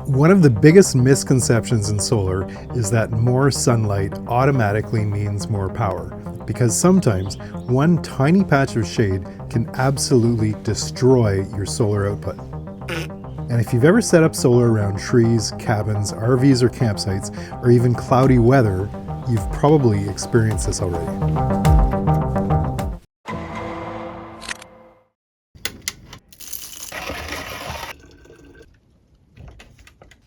One of the biggest misconceptions in solar is that more sunlight automatically means more power, because sometimes one tiny patch of shade can absolutely destroy your solar output. And if you've ever set up solar around trees, cabins, RVs or campsites, or even cloudy weather, you've probably experienced this already.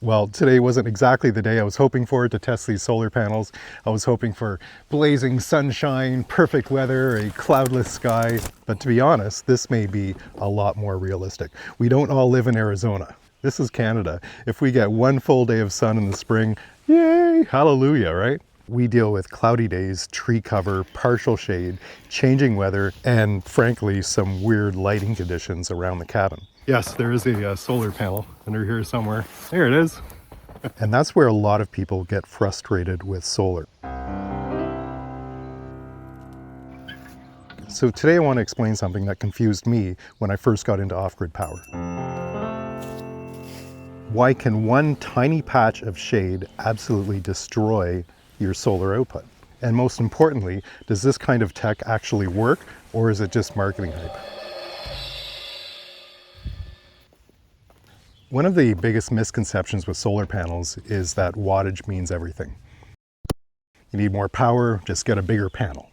Well, today wasn't exactly the day I was hoping for to test these solar panels. I was hoping for blazing sunshine, perfect weather, a cloudless sky. But to be honest, this may be a lot more realistic. We don't all live in Arizona. This is Canada. If we get one full day of sun in the spring, yay, hallelujah, right? We deal with cloudy days, tree cover, partial shade, changing weather, and frankly, some weird lighting conditions around the cabin. Yes, there is a solar panel under here somewhere. There it is. And that's where a lot of people get frustrated with solar. So today I want to explain something that confused me when I first got into off-grid power. Why can one tiny patch of shade absolutely destroy your solar output? And most importantly, does this kind of tech actually work, or is it just marketing hype? One of the biggest misconceptions with solar panels is that wattage means everything. You need more power, just get a bigger panel.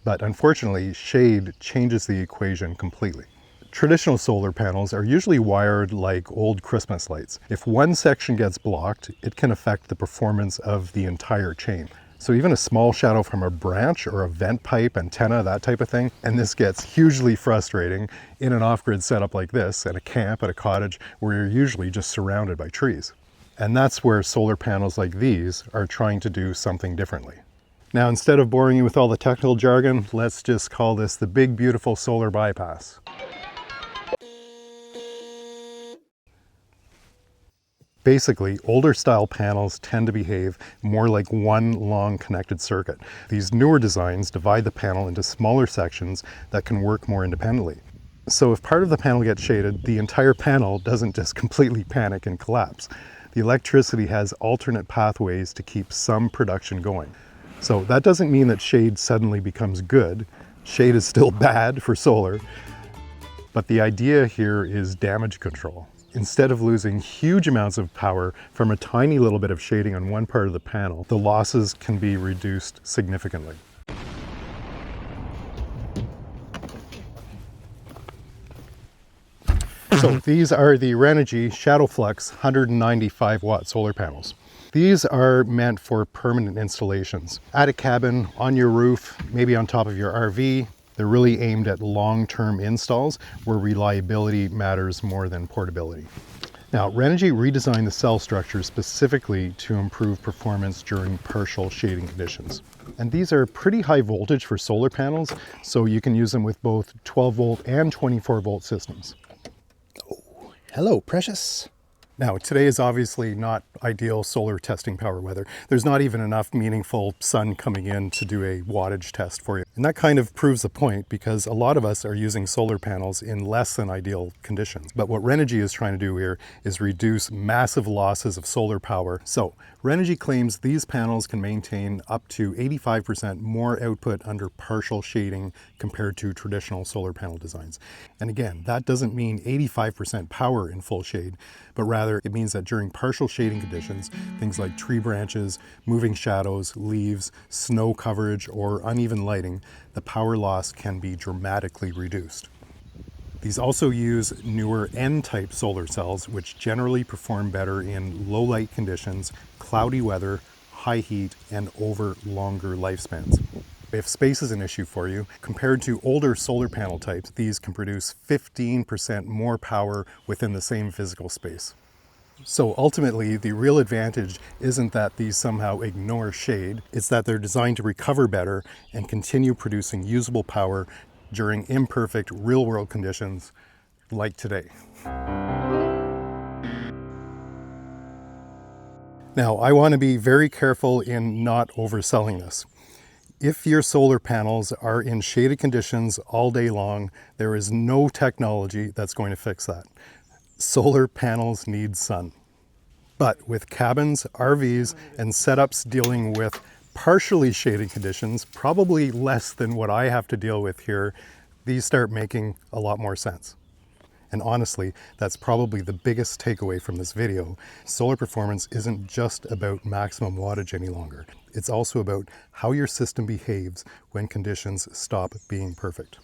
But unfortunately, shade changes the equation completely. Traditional solar panels are usually wired like old Christmas lights. If one section gets blocked, it can affect the performance of the entire chain. So even a small shadow from a branch or a vent pipe, antenna, that type of thing, and this gets hugely frustrating in an off-grid setup like this, at a camp, at a cottage, where you're usually just surrounded by trees. And that's where solar panels like these are trying to do something differently. Now, instead of boring you with all the technical jargon, let's just call this the big, beautiful solar bypass. Basically, older style panels tend to behave more like one long connected circuit. These newer designs divide the panel into smaller sections that can work more independently. So if part of the panel gets shaded, the entire panel doesn't just completely panic and collapse. The electricity has alternate pathways to keep some production going. So that doesn't mean that shade suddenly becomes good. Shade is still bad for solar, but the idea here is damage control. Instead of losing huge amounts of power from a tiny little bit of shading on one part of the panel, the losses can be reduced significantly. So these are the Renogy ShadowFlux 195 watt solar panels. These are meant for permanent installations. At a cabin, on your roof, maybe on top of your RV. They're really aimed at long-term installs where reliability matters more than portability. Now, Renogy redesigned the cell structure specifically to improve performance during partial shading conditions. And these are pretty high voltage for solar panels, so you can use them with both 12 volt and 24 volt systems. Oh, hello, precious. Now, today is obviously not ideal solar testing power weather. There's not even enough meaningful sun coming in to do a wattage test for you. And that kind of proves the point, because a lot of us are using solar panels in less than ideal conditions. But what Renogy is trying to do here is reduce massive losses of solar power. So Renogy claims these panels can maintain up to 85% more output under partial shading compared to traditional solar panel designs. And again, that doesn't mean 85% power in full shade, but rather it means that during partial shading conditions, things like tree branches, moving shadows, leaves, snow coverage, or uneven lighting, the power loss can be dramatically reduced. These also use newer N-type solar cells, which generally perform better in low light conditions, cloudy weather, high heat, and over longer lifespans. If space is an issue for you, compared to older solar panel types, these can produce 15% more power within the same physical space. So ultimately, the real advantage isn't that these somehow ignore shade, it's that they're designed to recover better and continue producing usable power during imperfect real-world conditions like today. Now, I want to be very careful in not overselling this. If your solar panels are in shaded conditions all day long, there is no technology that's going to fix that. Solar panels need sun. But with cabins, RVs, and setups dealing with partially shaded conditions, probably less than what I have to deal with here, these start making a lot more sense. And honestly, that's probably the biggest takeaway from this video. Solar performance isn't just about maximum wattage any longer. It's also about how your system behaves when conditions stop being perfect.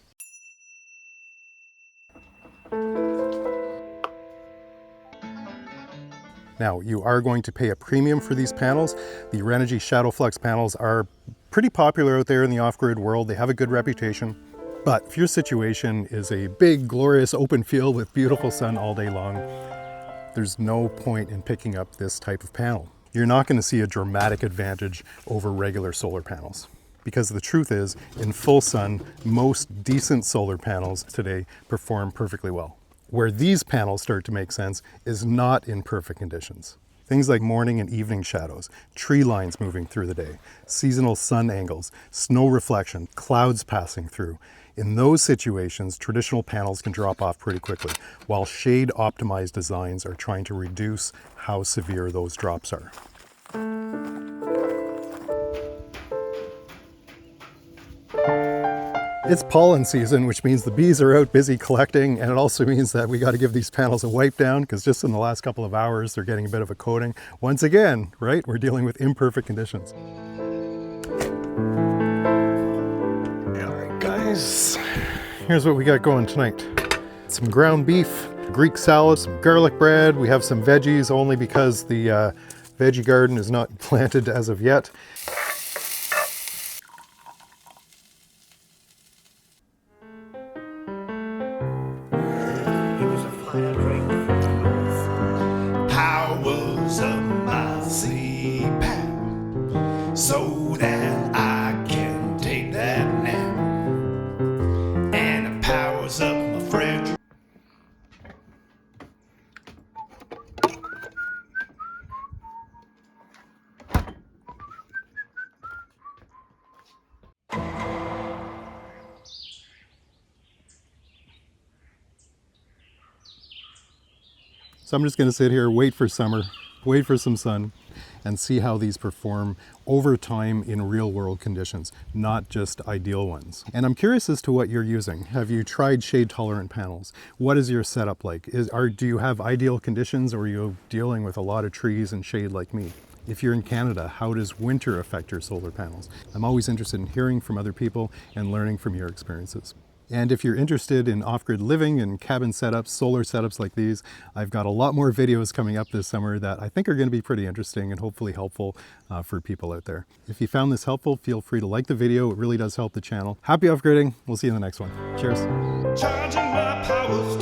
Now, you are going to pay a premium for these panels. The Renogy ShadowFlux panels are pretty popular out there in the off-grid world. They have a good reputation. But if your situation is a big, glorious open field with beautiful sun all day long, there's no point in picking up this type of panel. You're not going to see a dramatic advantage over regular solar panels. Because the truth is, in full sun, most decent solar panels today perform perfectly well. Where these panels start to make sense is not in perfect conditions. Things like morning and evening shadows, tree lines moving through the day, seasonal sun angles, snow reflection, clouds passing through. In those situations, traditional panels can drop off pretty quickly, while shade-optimized designs are trying to reduce how severe those drops are. It's pollen season, which means the bees are out busy collecting, and it also means that we got to give these panels a wipe down because just in the last couple of hours they're getting a bit of a coating. Once again, right, we're dealing with imperfect conditions. All right, guys, here's what we got going tonight. Some ground beef, Greek salad, some garlic bread. We have some veggies only because the veggie garden is not planted as of yet. Powers of my CPAP so that I can take that nap, and it powers up my fridge. So I'm just going to sit here, wait for summer, wait for some sun, and see how these perform over time in real world conditions, not just ideal ones. And I'm curious as to what you're using. Have you tried shade tolerant panels? What is your setup like? Do you have ideal conditions, or are you dealing with a lot of trees and shade like me? If you're in Canada, how does winter affect your solar panels? I'm always interested in hearing from other people and learning from your experiences. And if you're interested in off-grid living and cabin setups, solar setups like these, I've got a lot more videos coming up this summer that I think are going to be pretty interesting and hopefully helpful for people out there. If you found this helpful, feel free to like the video. It really does help the channel. Happy off-gridding. We'll see you in the next one. Cheers. Charging my power